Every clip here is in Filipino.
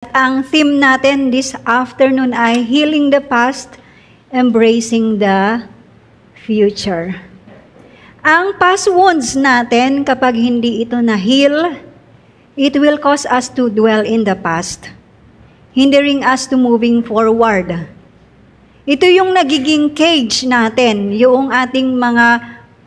Ang theme natin this afternoon ay Healing the Past, Embracing the Future. Ang past wounds natin, kapag hindi ito na-heal, it will cause us to dwell in the past, hindering us to moving forward. Ito yung nagiging cage natin, yung ating mga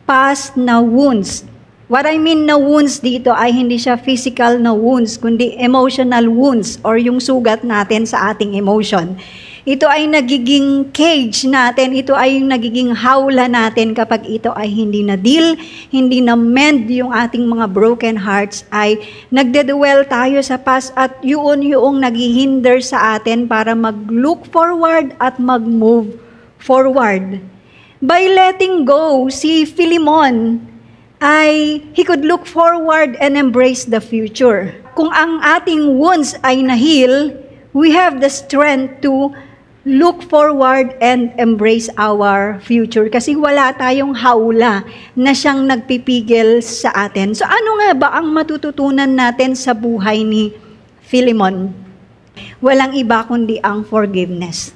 past na wounds. What I mean na wounds dito ay hindi siya physical na wounds, kundi emotional wounds or yung sugat natin sa ating emotion. Ito ay nagiging cage natin, ito ay yung nagiging hawla natin kapag ito ay hindi na-deal, hindi na-mend yung ating mga broken hearts, ay nagdedwell tayo sa past at yun yung naghihinder sa atin para mag-look forward at mag-move forward. By letting go, si Philemon, he could look forward and embrace the future. Kung ang ating wounds ay na-heal, we have the strength to look forward and embrace our future. Kasi wala tayong hawla na siyang nagpipigil sa atin. So ano nga ba ang matututunan natin sa buhay ni Philemon? Walang iba kundi ang forgiveness.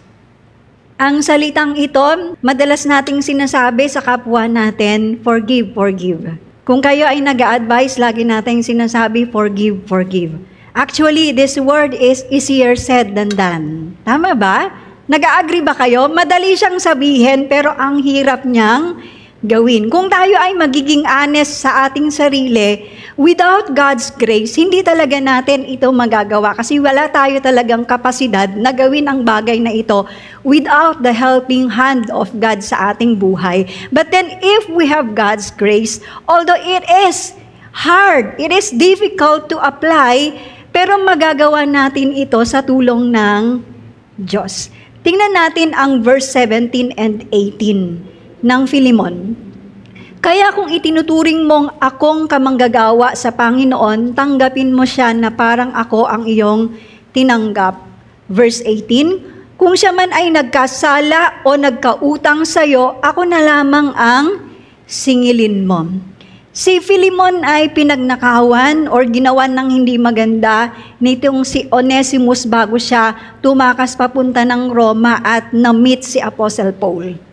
Ang salitang ito, madalas nating sinasabi sa kapwa natin, forgive, forgive. Kung kayo ay nag-a-advise, lagi nating sinasabi, forgive, forgive. Actually, this word is easier said than done. Tama ba? Nag-a-agree ba kayo? Madali siyang sabihin, pero ang hirap niyang gawin. Kung tayo ay magiging honest sa ating sarili, without God's grace, hindi talaga natin ito magagawa kasi wala tayo talagang kapasidad na gawin ang bagay na ito without the helping hand of God sa ating buhay. But then if we have God's grace, although it is hard, it is difficult to apply, pero magagawa natin ito sa tulong ng Diyos. Tingnan natin ang verse 17 and 18 ng Philemon. Kaya kung itinuturing mong akong kamanggagawa sa Panginoon, tanggapin mo siya na parang ako ang iyong tinanggap. Verse 18, kung siya man ay nagkasala o nagkautang sa'yo, ako na lamang ang singilin mo. Si Philemon ay pinagnakawan or ginawan ng hindi maganda nitong si Onesimus bago siya tumakas papunta ng Roma at na-meet si Apostle Paul.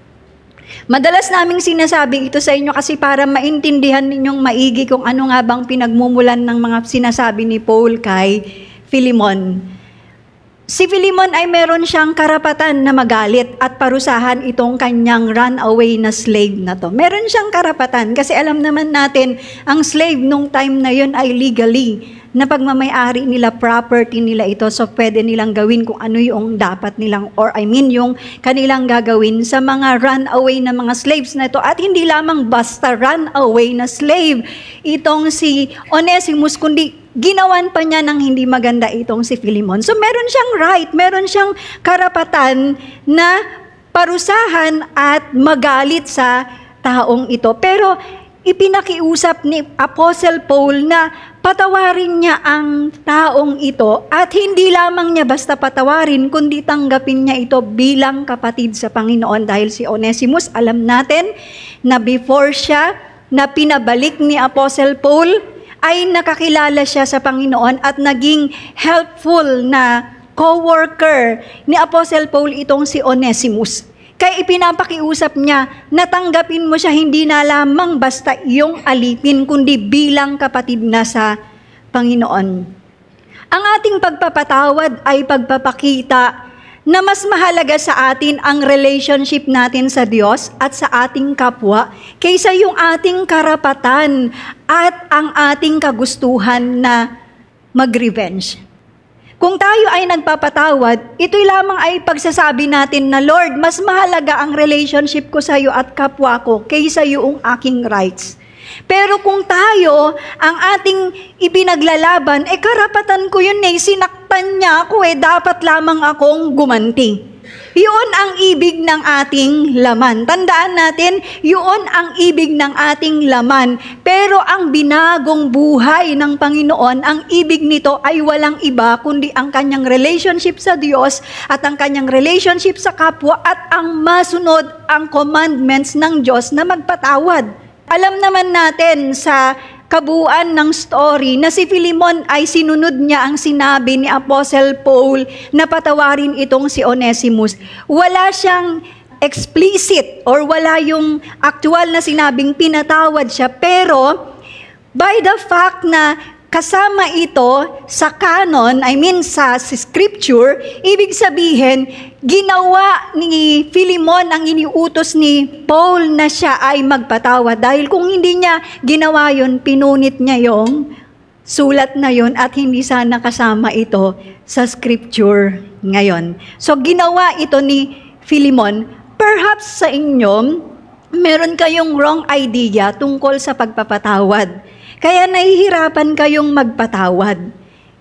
Madalas naming sinasabi ito sa inyo kasi para maintindihan ninyong maigi kung ano nga bang pinagmumulan ng mga sinasabi ni Paul kay Philemon. Si Philemon ay meron siyang karapatan na magalit at parusahan itong kanyang runaway na slave na to. Meron siyang karapatan kasi alam naman natin ang slave nung time na yun ay legally na pagmamayari nila, property nila ito, so pwede nilang gawin kung ano yung dapat nilang, yung kanilang gagawin sa mga runaway na mga slaves na ito. At hindi lamang basta runaway na slave itong si Onesimus, kundi ginawan pa niya ng hindi maganda itong si Philemon. So meron siyang right, meron siyang karapatan na parusahan at magalit sa taong ito. Pero ipinakiusap ni Apostle Paul na patawarin niya ang taong ito at hindi lamang niya basta patawarin, kundi tanggapin niya ito bilang kapatid sa Panginoon dahil si Onesimus, alam natin na before siya na pinabalik ni Apostle Paul, ay nakakilala siya sa Panginoon at naging helpful na co-worker ni Apostle Paul itong si Onesimus. Kaya ipinapakiusap niya, natanggapin mo siya hindi na lamang basta iyong alipin, kundi bilang kapatid na sa Panginoon. Ang ating pagpapatawad ay pagpapakita na mas mahalaga sa atin ang relationship natin sa Diyos at sa ating kapwa kaysa yung ating karapatan at ang ating kagustuhan na mag-revenge. Kung tayo ay nagpapatawad, ito'y lamang ay pagsasabi natin na, Lord, mas mahalaga ang relationship ko sa iyo at kapwa ko kaysa yung aking rights. Pero kung tayo, ang ating ipinaglalaban, karapatan ko yun sinaktan niya ako dapat lamang akong gumanti. Yun ang ibig ng ating laman. Tandaan natin, yun ang ibig ng ating laman. Pero ang binagong buhay ng Panginoon, ang ibig nito ay walang iba, kundi ang kanyang relationship sa Diyos at ang kanyang relationship sa kapwa at ang masunod ang commandments ng Diyos na magpatawad. Alam naman natin sa kabuuan ng story na si Philemon ay sinunod niya ang sinabi ni Apostle Paul na patawarin itong si Onesimus. Wala siyang explicit or wala yung actual na sinabing pinatawad siya, pero by the fact na kasama ito sa canon, sa scripture, ibig sabihin, ginawa ni Philemon ang iniutos ni Paul na siya ay magpatawad. Dahil kung hindi niya ginawa yun, pinunit niya yung sulat na yun at hindi sana kasama ito sa scripture ngayon. So, ginawa ito ni Philemon. Perhaps sa inyo, meron kayong wrong idea tungkol sa pagpapatawad. Kaya nahihirapan kayong magpatawad.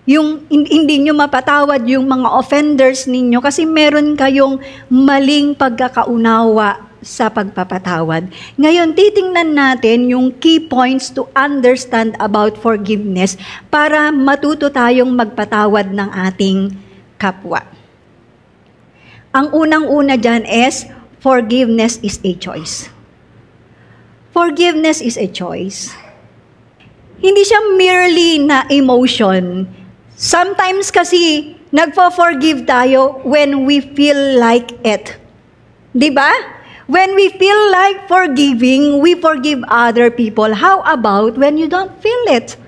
Yung hindi nyo mapatawad yung mga offenders ninyo kasi meron kayong maling pagkakaunawa sa pagpapatawad. Ngayon, titingnan natin yung key points to understand about forgiveness para matuto tayong magpatawad ng ating kapwa. Ang unang-una dyan is, forgiveness is a choice. Forgiveness is a choice. Hindi siya merely na emotion. Sometimes kasi, nagpo-forgive tayo when we feel like it. Diba? When we feel like forgiving, we forgive other people. How about when you don't feel it?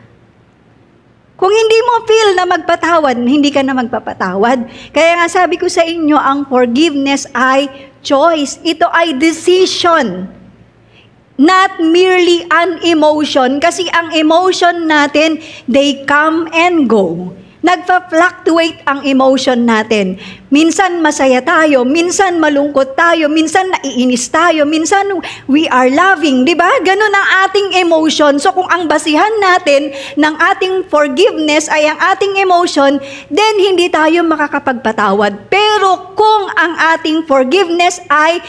Kung hindi mo feel na magpatawad, hindi ka na magpapatawad. Kaya nga sabi ko sa inyo, ang forgiveness ay choice. Ito ay decision. Not merely an emotion, kasi ang emotion natin, they come and go. Nagpa-fluctuate ang emotion natin. Minsan masaya tayo, minsan malungkot tayo, minsan naiinis tayo, minsan we are loving, di ba? Ganun ang ating emotion. So kung ang basihan natin ng ating forgiveness ay ang ating emotion, then hindi tayo makakapagpatawad. Pero kung ang ating forgiveness ay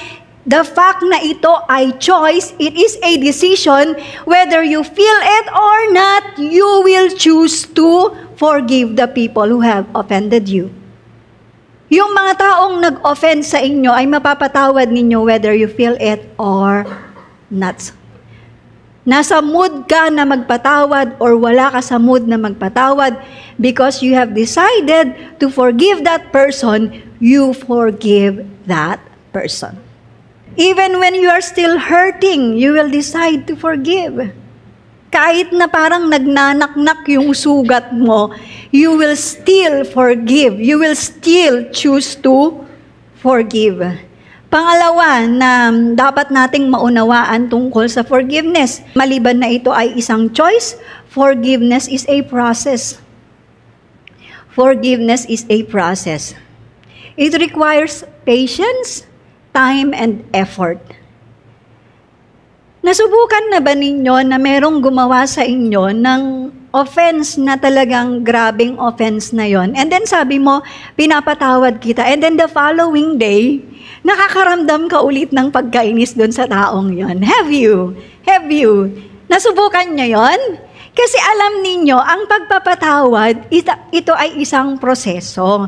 the fact na ito ay choice, it is a decision, whether you feel it or not, you will choose to forgive the people who have offended you. Yung mga taong nag-offend sa inyo ay mapapatawad ninyo whether you feel it or not. Nasa mood ka na magpatawad or wala ka sa mood na magpatawad, because you have decided to forgive that person, you forgive that person. Even when you are still hurting, you will decide to forgive. Kahit na parang nagnanaknak yung sugat mo, you will still forgive. You will still choose to forgive. Pangalawa na dapat nating maunawaan tungkol sa forgiveness, maliban na ito ay isang choice, forgiveness is a process. Forgiveness is a process. It requires patience, time, and effort. Nasubukan na ba ninyo na merong gumawa sa inyo ng offense na talagang grabing offense na yon? And then sabi mo, pinapatawad kita. And then the following day, nakakaramdam ka ulit ng pagkainis doon sa taong yon. Have you? Have you? Nasubukan nyo yon? Kasi alam ninyo, ang pagpapatawad, ito ay isang proseso.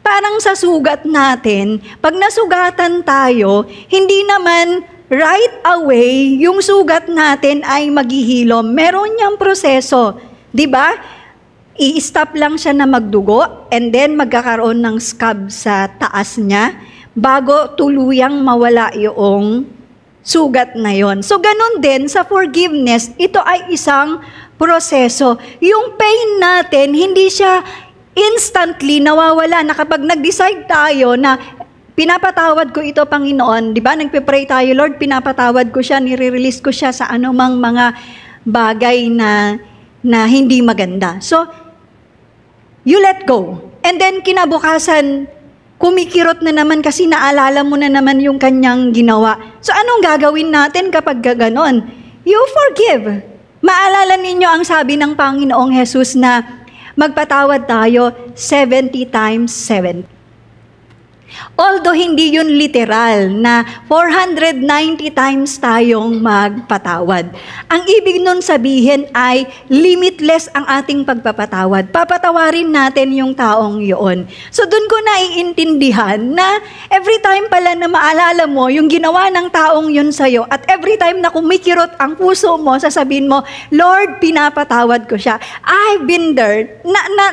Parang sa sugat natin, pag nasugatan tayo, hindi naman right away yung sugat natin ay maghihilom. Meron niyang proseso, di ba? I-stop lang siya na magdugo and then magkakaroon ng scab sa taas niya bago tuluyang mawala yung sugat na yon. So ganun din sa forgiveness, ito ay isang proseso. Yung pain natin, hindi siya instantly nawawala na kapag nag-decide tayo na pinapatawad ko ito, Panginoon, di ba? Nagpe-pray tayo, Lord, pinapatawad ko siya, nire-release ko siya sa anumang mga bagay na hindi maganda. So, you let go. And then, kinabukasan, kumikirot na naman kasi naalala mo na naman yung kanyang ginawa. So, anong gagawin natin kapag gaganon? You forgive. Maalala ninyo ang sabi ng Panginoong Jesus na magpatawad tayo 70 times 7. Although hindi yun literal na 490 times tayong magpatawad. Ang ibig nun sabihin ay limitless ang ating pagpapatawad. Papatawarin natin yung taong yun. So dun ko naiintindihan na every time pala na maalala mo yung ginawa ng taong yun sa'yo at every time na kumikirot ang puso mo, sasabihin mo, Lord, pinapatawad ko siya. I've been there.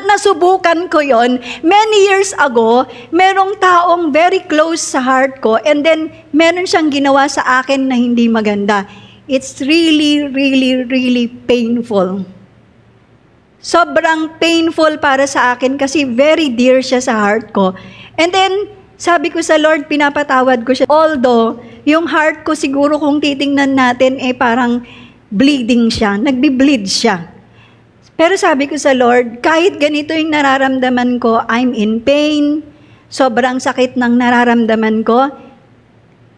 Nasubukan ko yon. Many years ago, merong taong very close sa heart ko and then meron siyang ginawa sa akin na hindi maganda. It's really, really, really painful. Sobrang painful para sa akin kasi very dear siya sa heart ko. And then, sabi ko sa Lord, pinapatawad ko siya. Although, yung heart ko siguro kung titingnan natin, parang bleeding siya, nagbi-bleed siya. Pero sabi ko sa Lord, kahit ganito yung nararamdaman ko, I'm in pain, sobrang sakit ng nararamdaman ko,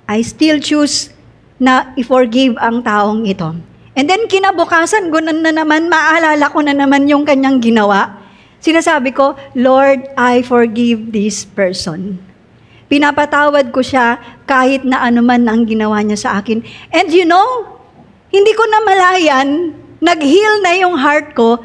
I still choose na i-forgive ang taong ito. And then kinabukasan, gunan na naman, maalala ko na naman yung kanyang ginawa. Sinasabi ko, Lord, I forgive this person. Pinapatawad ko siya kahit na anuman ang ginawa niya sa akin. And you know, hindi ko na malayan, nag-heal na yung heart ko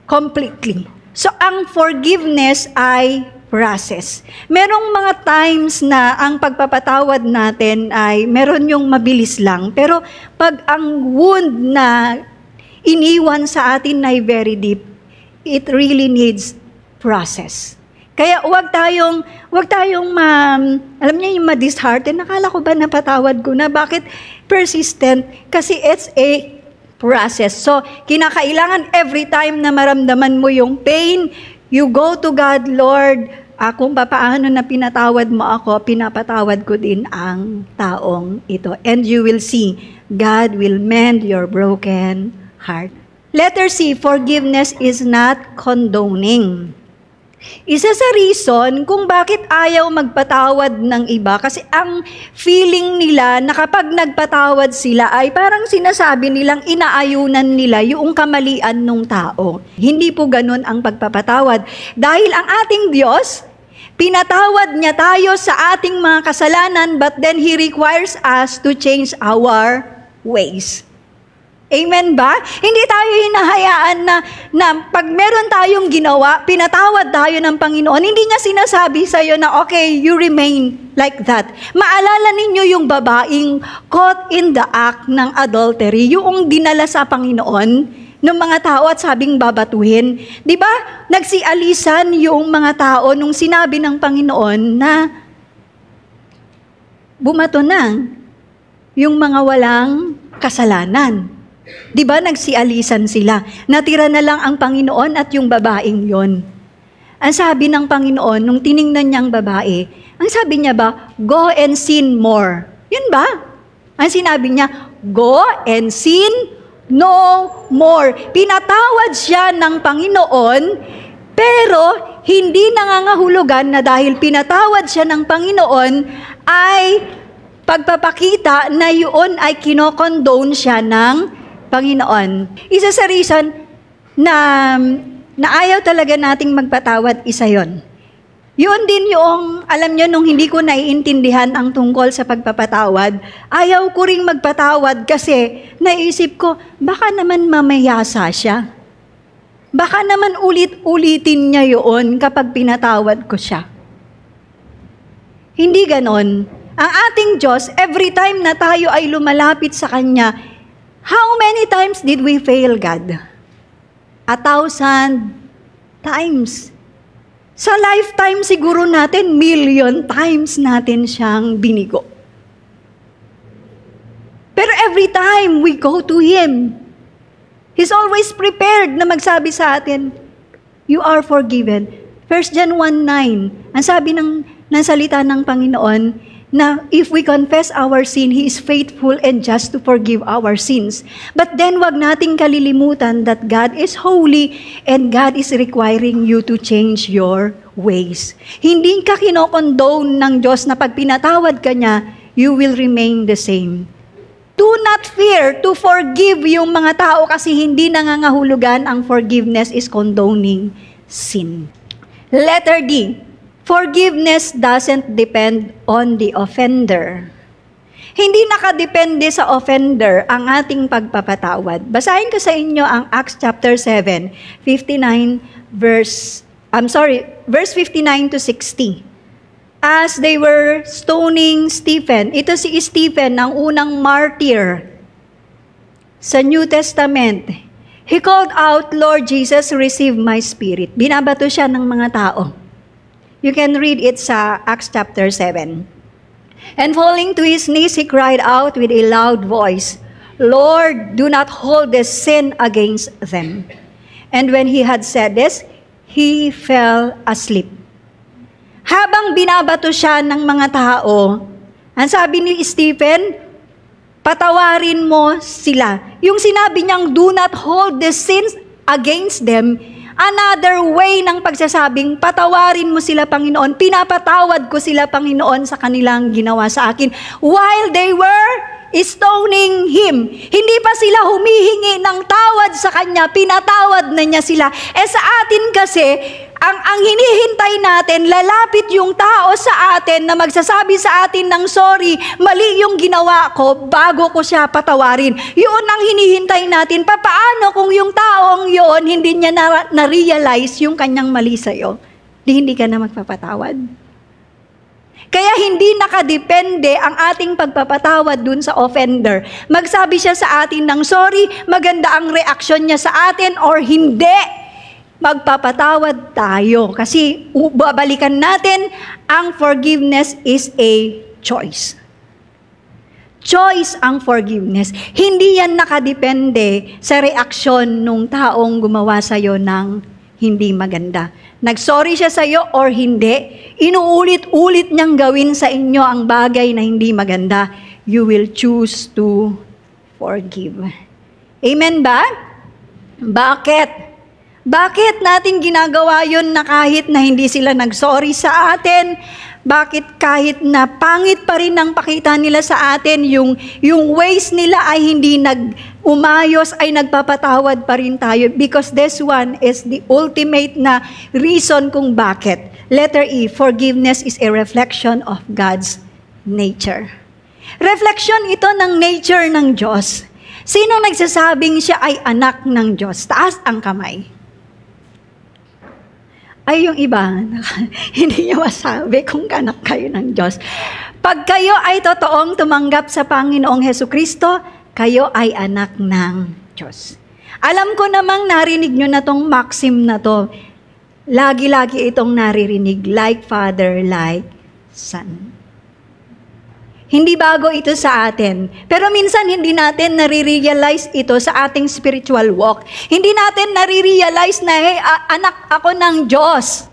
completely. So ang forgiveness ay process. Merong mga times na ang pagpapatawad natin ay meron yung mabilis lang. Pero pag ang wound na iniwan sa atin ay very deep, it really needs process. Kaya wag tayong alam niyo yung ma-dishearten, nakala ko ba napatawad ko na? Bakit persistent? Kasi it's a process. So, kinakailangan every time na maramdaman mo yung pain, you go to God, Lord, kung paano na pinatawad mo ako, pinapatawad ko din ang taong ito. And you will see, God will mend your broken heart. Letter C, forgiveness is not condoning. Isa sa reason kung bakit ayaw magpatawad ng iba, kasi ang feeling nila na kapag nagpatawad sila ay parang sinasabi nilang inaayunan nila yung kamalian ng tao. Hindi po ganun ang pagpapatawad. Dahil ang ating Diyos, pinatawad niya tayo sa ating mga kasalanan, but then He requires us to change our ways. Amen ba? Hindi tayo hinahayaan na pag meron tayong ginawa, pinatawad tayo ng Panginoon, hindi niya sinasabi sa'yo na, okay, you remain like that. Maalala ninyo yung babaeng caught in the act ng adultery, yung dinala sa Panginoon ng mga tao at sabing babatuhin. Di ba? Nagsialisan yung mga tao nung sinabi ng Panginoon na bumato na yung mga walang kasalanan. Di ba nagsialisan sila? Natira na lang ang Panginoon at yung babaeng yon. Ang sabi ng Panginoon, nung tiningnan niya ang babae, ang sabi niya ba, go and sin more. Yun ba? Ang sinabi niya, go and sin no more. Pinatawad siya ng Panginoon, pero hindi nangangahulugan na dahil pinatawad siya ng Panginoon, ay pagpapakita na yun ay kinokondone siya ng Panginoon. Isa sa reason na ayaw talaga nating magpatawad, isa yon. Yun din yung, alam nyo, nung hindi ko naiintindihan ang tungkol sa pagpapatawad, ayaw ko ring magpatawad kasi naisip ko, baka naman mamayasa siya. Baka naman ulit-ulitin niya yun kapag pinatawad ko siya. Hindi ganon. Ang ating Diyos, every time na tayo ay lumalapit sa Kanya, how many times did we fail God? 1,000 times. Sa lifetime siguro natin, 1,000,000 times natin siyang binigo. Pero every time we go to Him, He's always prepared na magsabi sa atin, you are forgiven. 1 John 1:9, ang sabi ng salita ng Panginoon, na if we confess our sin, He is faithful and just to forgive our sins. But then wag nating kalilimutan that God is holy and God is requiring you to change your ways. Hindi ka kinokondone ng Diyos na pag pinatawad ka niya, you will remain the same. Do not fear to forgive yung mga tao kasi hindi nangangahulugan ang forgiveness is condoning sin. Letter D, Forgiveness doesn't depend on the offender. Hindi nakadepende sa offender ang ating pagpapatawad. Basahin ko sa inyo ang Acts chapter 7, verse 59 to 60. As they were stoning Stephen, ito si Stephen, ang unang martyr sa New Testament. He called out, "Lord Jesus, receive my spirit." Binabato siya ng mga tao. You can read it sa Acts chapter 7. And falling to his knees, he cried out with a loud voice, "Lord, do not hold this sin against them." And when he had said this, he fell asleep. Habang binabato siya ng mga tao, ang sabi ni Stephen, patawarin mo sila. Yung sinabi niyang, do not hold the sins against them, another way ng pagsasabing, patawarin mo sila, Panginoon. Pinapatawad ko sila, Panginoon, sa kanilang ginawa sa akin. While they were stoning him. Hindi pa sila humihingi ng tawad sa kanya, pinatawad na niya sila. Sa atin kasi, ang hinihintay natin, lalapit yung tao sa atin na magsasabi sa atin ng sorry, mali yung ginawa ko, bago ko siya patawarin. Yun ang hinihintay natin. Paano kung yung taong yun, hindi niya na-realize yung kanyang mali sa'yo? Hindi ka na magpapatawad. Kaya hindi nakadepende ang ating pagpapatawad dun sa offender. Magsabi siya sa atin ng sorry, maganda ang reaksyon niya sa atin or hindi. Magpapatawad tayo kasi babalikan natin, ang forgiveness is a choice. Choice ang forgiveness. Hindi yan nakadepende sa reaksyon nung taong gumawa sa'yo ng hindi maganda. Nagsorry siya sa'yo or hindi, inuulit-ulit niyang gawin sa inyo ang bagay na hindi maganda, you will choose to forgive. Amen ba? Bakit? Bakit natin ginagawa yun na kahit na hindi sila nagsorry sa atin? Bakit kahit na pangit pa rin ang pakita nila sa atin, yung ways nila ay hindi umayos, ay nagpapatawad pa rin tayo? Because this one is the ultimate na reason kung bakit. Letter E, forgiveness is a reflection of God's nature. Reflection ito ng nature ng Diyos. Sino nagsasabing siya ay anak ng Diyos? Taas ang kamay. Ay, yung iba, hindi niya masabi kung anak kayo ng Diyos. Pag kayo ay totoong tumanggap sa Panginoong Hesukristo, kayo ay anak ng Diyos. Alam ko namang narinig nyo na tong maxim na to. Lagi-lagi itong naririnig, like father, like son. Hindi bago ito sa atin. Pero minsan hindi natin nare-realize ito sa ating spiritual walk. Hindi natin nare-realize na, hey, anak ako ng Diyos.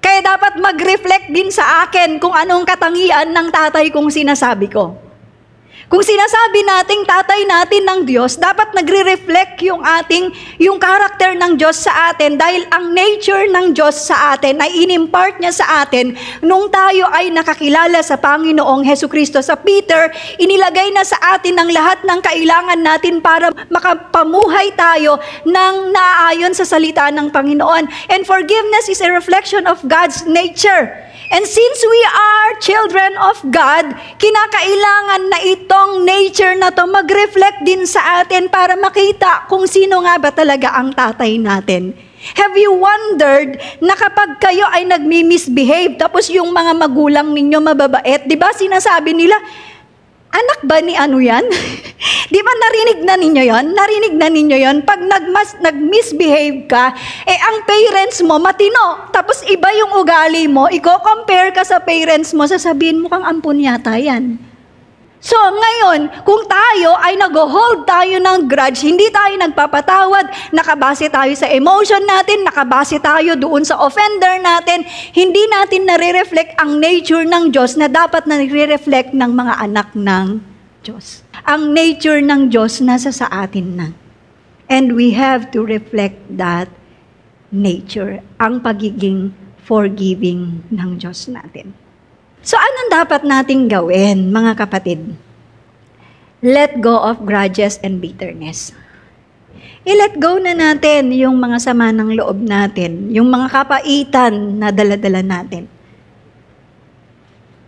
Kaya dapat mag-reflect din sa akin kung anong katangian ng tatay kong sinasabi ko. Kung sinasabi nating tatay natin ng Diyos, dapat nagre-reflect yung karakter ng Diyos sa atin dahil ang nature ng Diyos sa atin ay inimpart niya sa atin nung tayo ay nakakilala sa Panginoong Hesukristo. Sa Peter, inilagay na sa atin ang lahat ng kailangan natin para makapamuhay tayo ng naaayon sa salita ng Panginoon. And forgiveness is a reflection of God's nature. And since we are children of God, kinakailangan na itong nature na to mag-reflect din sa atin para makita kung sino nga ba talaga ang tatay natin. Have you wondered na kapag kayo ay nagmi-misbehave, tapos yung mga magulang ninyo mababait, di ba sinasabi nila, anak ba ni ano yan? Di ba narinig na ninyo yon? Narinig na ninyo yon? Pag nag-misbehave ka, ang parents mo matino, tapos iba yung ugali mo, i-compare ka sa parents mo, sasabihin mo kang ampun yata yan. So ngayon, kung tayo ay nag-hold tayo ng grudge, hindi tayo nagpapatawad, nakabase tayo sa emotion natin, nakabase tayo doon sa offender natin, hindi natin nare-reflect ang nature ng Diyos na dapat nare-reflect ng mga anak ng Diyos. Ang nature ng Diyos nasa sa atin na. And we have to reflect that nature, ang pagiging forgiving ng Diyos natin. So, anong dapat nating gawin, mga kapatid? Let go of grudges and bitterness. I-let go na natin yung mga sama ng loob natin, yung mga kapaitan na dala-dala natin.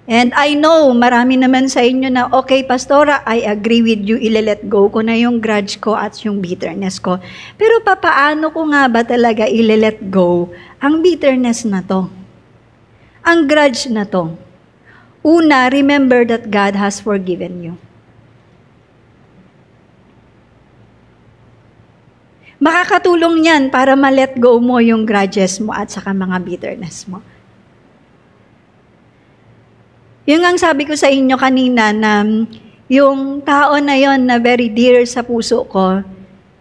And I know, marami naman sa inyo na, okay, Pastora, I agree with you, i-let go ko na yung grudge ko at yung bitterness ko. Pero papaano ko nga ba talaga i-let go ang bitterness na to? Ang grudge na to? Una, remember that God has forgiven you. Makakatulong yan para ma-let go mo yung grudges mo at saka mga bitterness mo. Yung ang sabi ko sa inyo kanina na yung tao na yon na very dear sa puso ko,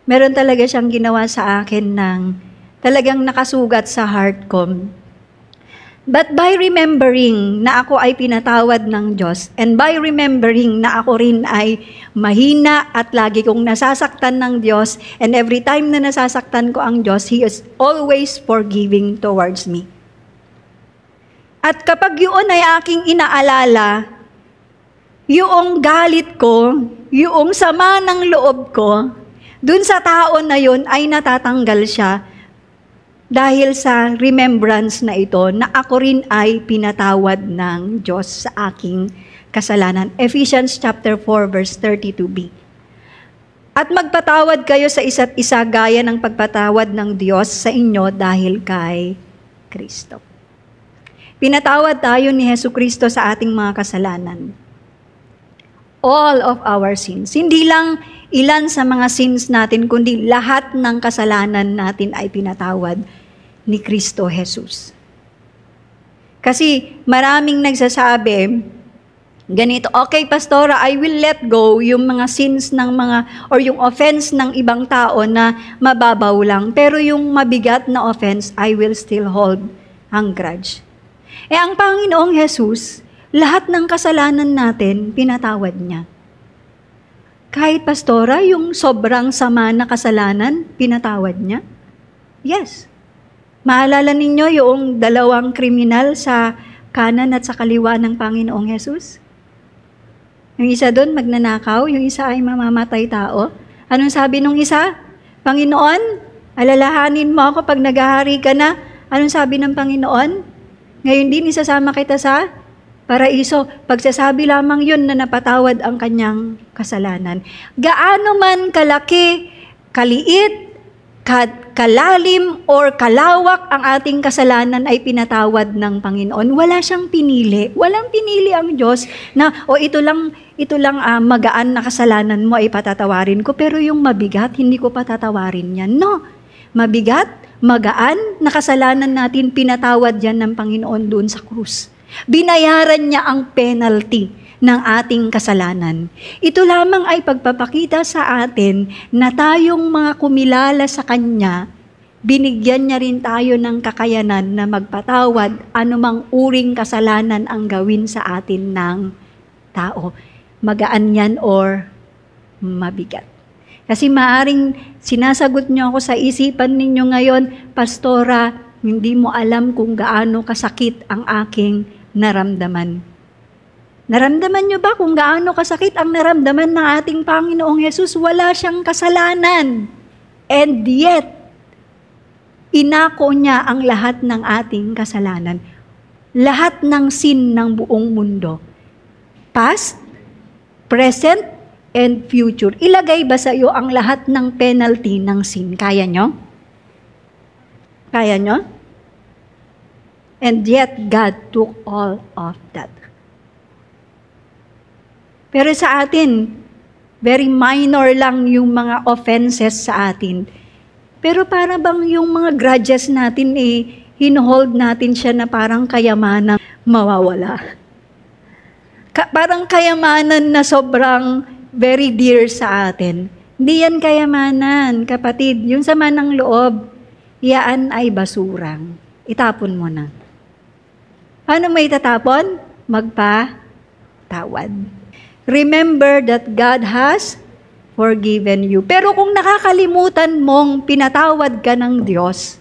meron talaga siyang ginawa sa akin ng talagang nakasugat sa heart ko. But by remembering na ako ay pinatawad ng Diyos, and by remembering na ako rin ay mahina at lagi kong nasasaktan ng Diyos, and every time na nasasaktan ko ang Diyos, He is always forgiving towards me. At kapag yun ay aking inaalala, yung galit ko, yung sama ng loob ko, dun sa tao na yun ay natatanggal siya dahil sa remembrance na ito na ako rin ay pinatawad ng Diyos sa aking kasalanan. Ephesians chapter 4 verse 32b. At magpatawad kayo sa isa't isa gaya ng pagpatawad ng Diyos sa inyo dahil kay Kristo. Pinatawad tayo ni Jesucristo sa ating mga kasalanan. All of our sins. Hindi lang ilan sa mga sins natin, kundi lahat ng kasalanan natin ay pinatawad ni Kristo Jesus. Kasi maraming nagsasabi, ganito, okay, Pastora, I will let go yung mga sins ng mga, or yung offense ng ibang tao na mababaw lang, pero yung mabigat na offense, I will still hold ang grudge. Ang Panginoong Jesus, lahat ng kasalanan natin, pinatawad niya. Kahit, Pastora, yung sobrang sama na kasalanan, pinatawad niya? Yes. Maalala ninyo yung dalawang kriminal sa kanan at sa kaliwa ng Panginoong Jesus? Yung isa doon, magnanakaw, yung isa ay mamamatay tao. Anong sabi nung isa? Panginoon, alalahanin mo ako pag naghahari ka na. Anong sabi ng Panginoon? Ngayon din, isasama kita sa paraiso. Pagsasabi lamang yun na napatawad ang kanyang kasalanan. Gaano man kalaki, kaliit, kalalim, or kalawak ang ating kasalanan ay pinatawad ng Panginoon. Wala siyang pinili. Walang pinili ang Diyos na, ito lang magaan na kasalanan mo ay patatawarin ko, pero yung mabigat, hindi ko patatawarin yan. No. Mabigat, magaan na kasalanan natin, pinatawad yan ng Panginoon doon sa krus. Binayaran niya ang penalty ng ating kasalanan. Ito lamang ay pagpapakita sa atin na tayong mga kumilala sa Kanya, binigyan niya rin tayo ng kakayanan na magpatawad anumang uring kasalanan ang gawin sa atin ng tao. Magaan yan or mabigat. Kasi maaring sinasagot niyo ako sa isipan ninyo ngayon, Pastora, hindi mo alam kung gaano kasakit ang aking naramdaman. Naramdaman niyo ba kung gaano kasakit ang naramdaman ng ating Panginoong Hesus? Wala siyang kasalanan. And yet, inako niya ang lahat ng ating kasalanan. Lahat ng sin ng buong mundo. Past, present, and future. Ilagay ba sa iyo ang lahat ng penalty ng sin? Kaya nyo? Kaya nyo? And yet, God took all of that. Pero sa atin, very minor lang yung mga offenses sa atin. Pero para bang yung mga grudges natin, hinohold natin siya na parang kayamanan mawawala. Parang kayamanan na sobrang very dear sa atin. Hindi yan kayamanan, kapatid. Yung sama ng loob, yan ay basurang. Itapon mo na. Paano mo itatapon? Magpatawad. Remember that God has forgiven you. Pero kung nakakalimutan mong pinatawad ka ng Diyos,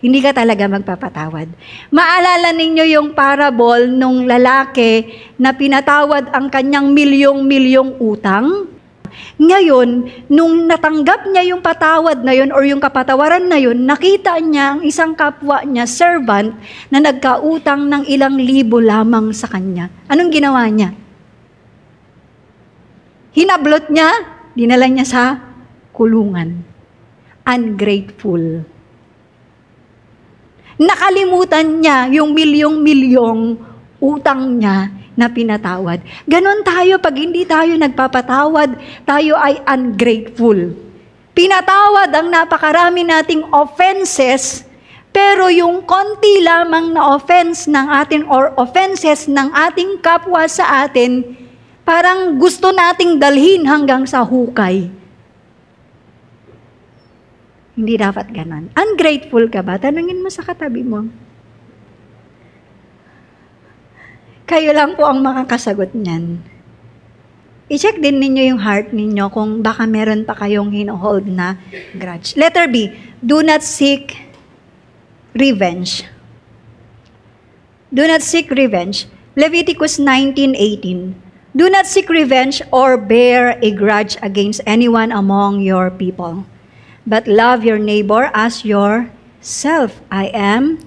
hindi ka talaga magpapatawad. Maalala ninyo yung parable nung lalaki na pinatawad ang kanyang milyong-milyong utang? Ngayon, nung natanggap niya yung patawad na yun or yung kapatawaran na yun, nakita niya ang isang kapwa niya, servant, na nagkautang ng ilang libo lamang sa kanya. Anong ginawa niya? Hinablot niya, dinala niya sa kulungan. Ungrateful. Nakalimutan niya yung milyong-milyong utang niya na pinatawad. Ganon tayo pag hindi tayo nagpapatawad, tayo ay ungrateful. Pinatawad ang napakarami nating offenses, pero yung konti lamang na offense ng atin or offenses ng ating kapwa sa atin, parang gusto nating dalhin hanggang sa hukay. Hindi dapat ganon. Ungrateful ka ba? Tanungin mo sa katabi mo. Kayo lang po ang makakasagot niyan. I-check din ninyo yung heart ninyo kung baka meron pa kayong hinohold na grudge. Letter B, do not seek revenge. Do not seek revenge. Leviticus 19:18. Do not seek revenge or bear a grudge against anyone among your people, but love your neighbor as yourself. I am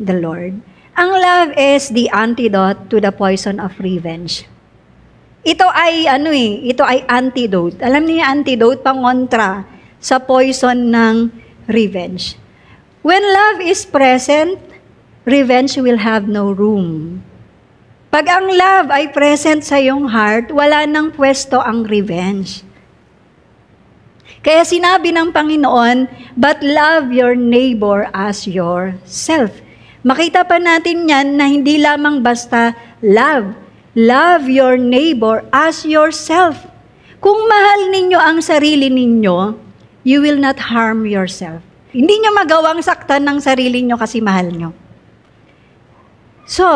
the Lord. Ang love is the antidote to the poison of revenge. Ito ay ito ay antidote. Alam niyo antidote pangontra sa poison ng revenge. When love is present, revenge will have no room. Pag ang love ay present sa iyong heart, wala nang pwesto ang revenge. Kaya sinabi ng Panginoon, but love your neighbor as yourself. Makita pa natin yan na hindi lamang basta love. Love your neighbor as yourself. Kung mahal ninyo ang sarili ninyo, you will not harm yourself. Hindi nyo magawang saktan ng sarili nyo kasi mahal nyo. So,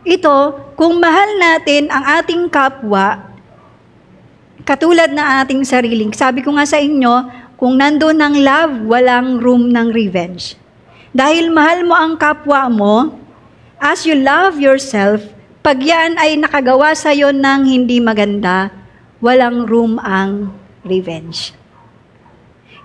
ito, kung mahal natin ang ating kapwa, katulad na ating sarili, sabi ko nga sa inyo, kung nandoon ang love, walang room ng revenge. Dahil mahal mo ang kapwa mo, as you love yourself, pag yan ay nakagawa sa'yo ng hindi maganda, walang room ang revenge.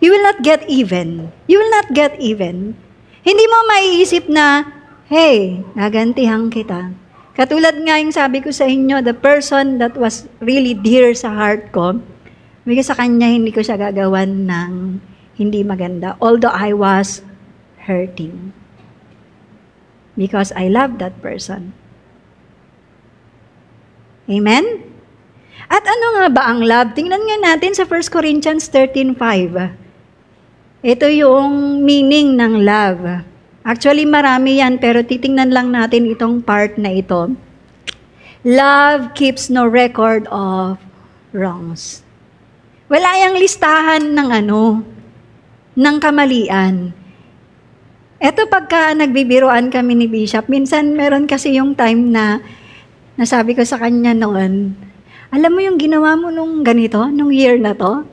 You will not get even. You will not get even. Hindi mo maiisip na, hey, gagantihan kita. Katulad nga yung sabi ko sa inyo, the person that was really dear sa heart ko, sa kanya hindi ko siya gagawan ng hindi maganda. Although I was hurting. Because I love that person. Amen? At ano nga ba ang love? Tingnan nga natin sa 1 Corinthians 13:5. Ito yung meaning ng love. Actually, marami yan, pero titingnan lang natin itong part na ito. Love keeps no record of wrongs. Wala yung listahan ng kamalian. Eto pagka nagbibiroan kami ni Bishop, minsan meron kasi yung time na nasabi ko sa kanya noon, alam mo yung ginawa mo nung ganito, nung year na to?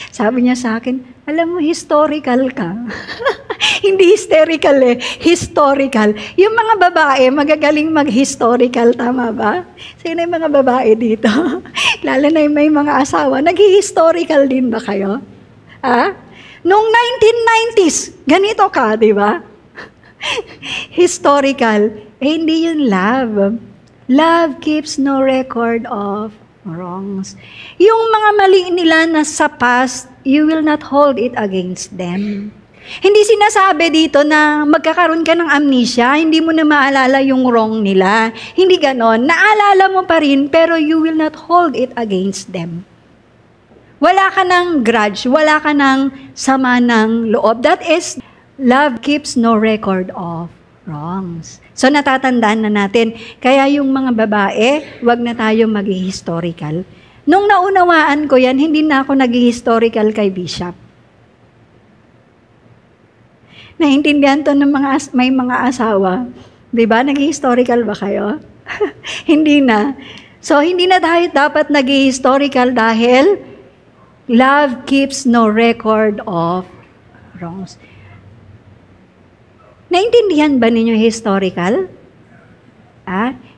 Sabi niya sa akin, alam mo, historical ka. Hindi hysterical historical. Yung mga babae, magagaling mag-historical, tama ba? Sino yung mga babae dito? Lalo na yung may mga asawa, nag-historical din ba kayo? Noong 1990s, ganito ka, di ba? Historical. Hindi yun love. Love keeps no record of wrongs. Yung mga mali nila na sa past, you will not hold it against them. Hindi sinasabi dito na magkakaroon ka ng amnesia, hindi mo na maalala yung wrong nila. Hindi ganon. Naalala mo pa rin, pero you will not hold it against them. Wala ka ng grudge, wala ka ng sama ng loob. That is, love keeps no record of wrongs. So natatandaan na natin, kaya yung mga babae, wag na tayo mag-historical. Nung naunawaan ko yan, hindi na ako nag-historical kay Bishop. Naintindihan to ng may mga asawa. Diba? Nag-historical ba kayo? Hindi na. So hindi na tayo dapat nag-historical dahil love keeps no record of wrongs. Naintindihan ba ninyo historical?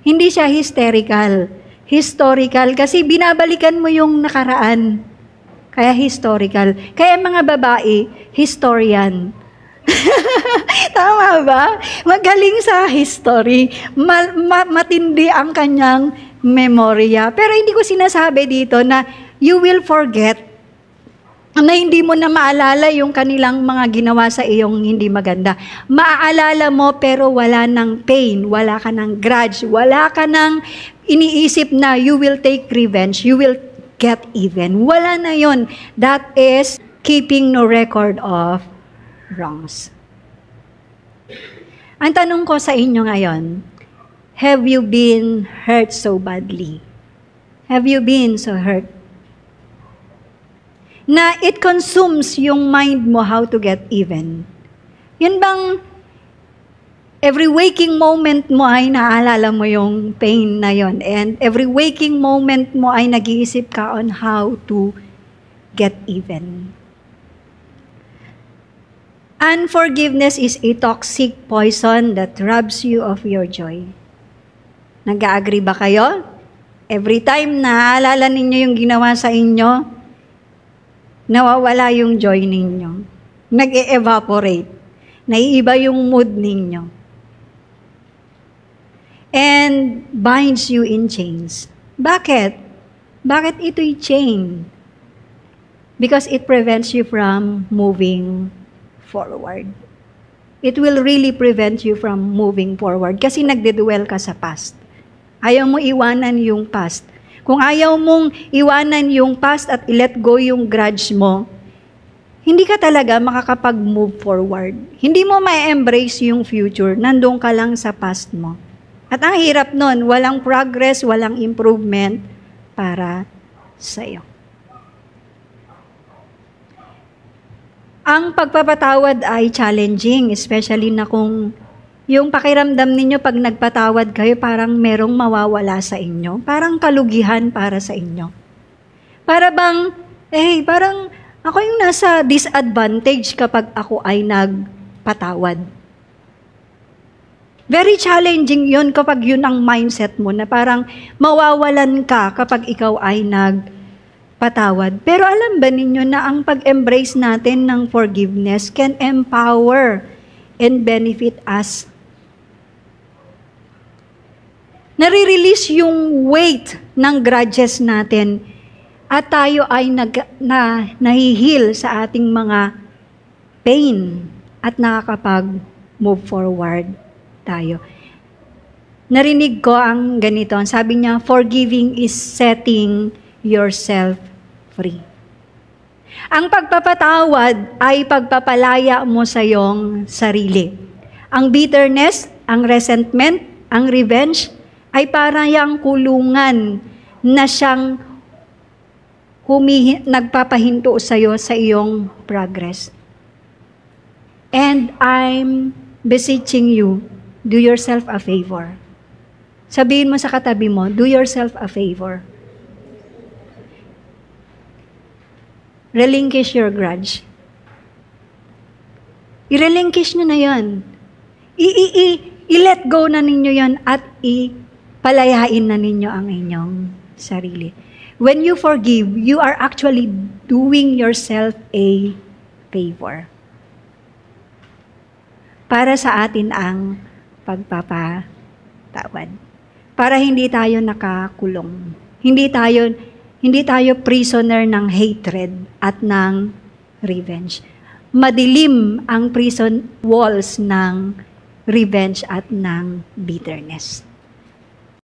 Hindi siya hysterical. Historical kasi binabalikan mo yung nakaraan. Kaya historical. Kaya mga babae, historian. Tama ba? Magaling sa history. Matindi ang kanyang memorya. Pero hindi ko sinasabi dito na you will forget, na hindi mo na maalala yung kanilang mga ginawa sa iyong hindi maganda. Maaalala mo pero wala ng pain, wala ka ng grudge, wala ka ng iniisip na you will take revenge, you will get even. Wala na yon. That is keeping no record of wrongs. Ang tanong ko sa inyo ngayon, have you been hurt so badly? Have you been so hurt? Na it consumes yung mind mo how to get even. Yun bang every waking moment mo ay naaalala mo yung pain na yon, and every waking moment mo ay nag-iisip ka on how to get even. Unforgiveness is a toxic poison that robs you of your joy. Nag-agree ba kayo? Every time naaalala ninyo yung ginawa sa inyo, nawawala yung joy ninyo. Nag-e-evaporate. Naiiba yung mood ninyo. And binds you in chains. Bakit? Bakit ito'y chain? Because it prevents you from moving forward. It will really prevent you from moving forward kasi nagdedwell ka sa past. Ayaw mo iwanan yung past. Kung ayaw mong iwanan yung past at i-let go yung grudge mo, hindi ka talaga makakapag-move forward. Hindi mo ma-embrace yung future, nandun ka lang sa past mo. At ang hirap nun, walang progress, walang improvement para sa'yo. Ang pagpapatawad ay challenging, especially na kung yung pakiramdam ninyo pag nagpatawad kayo, parang merong mawawala sa inyo. Parang kalugihan para sa inyo. Para bang, parang ako yung nasa disadvantage kapag ako ay nagpatawad. Very challenging yun kapag yun ang mindset mo na parang mawawalan ka kapag ikaw ay nagpatawad. Pero alam ba ninyo na ang pag-embrace natin ng forgiveness can empower and benefit us? Nare-release yung weight ng grudges natin at tayo ay nahihil sa ating mga pain at nakakapag-move forward tayo. Narinig ko ang ganito. Sabi niya, forgiving is setting yourself free. Ang pagpapatawad ay pagpapalaya mo sa iyong sarili. Ang bitterness, ang resentment, ang revenge ay parang kulungan na siyang nagpapahinto sa iyo sa iyong progress. And I'm beseeching you, do yourself a favor. Sabihin mo sa katabi mo, do yourself a favor. Relinquish your grudge. I-relinquish nyo na yan. I-let go na ninyo yan at palayain na ninyo ang inyong sarili. When you forgive, you are actually doing yourself a favor. Para sa atin ang pagpapatawad. Para hindi tayo nakakulong. Hindi tayo prisoner ng hatred at ng revenge. Madilim ang prison walls ng revenge at ng bitterness.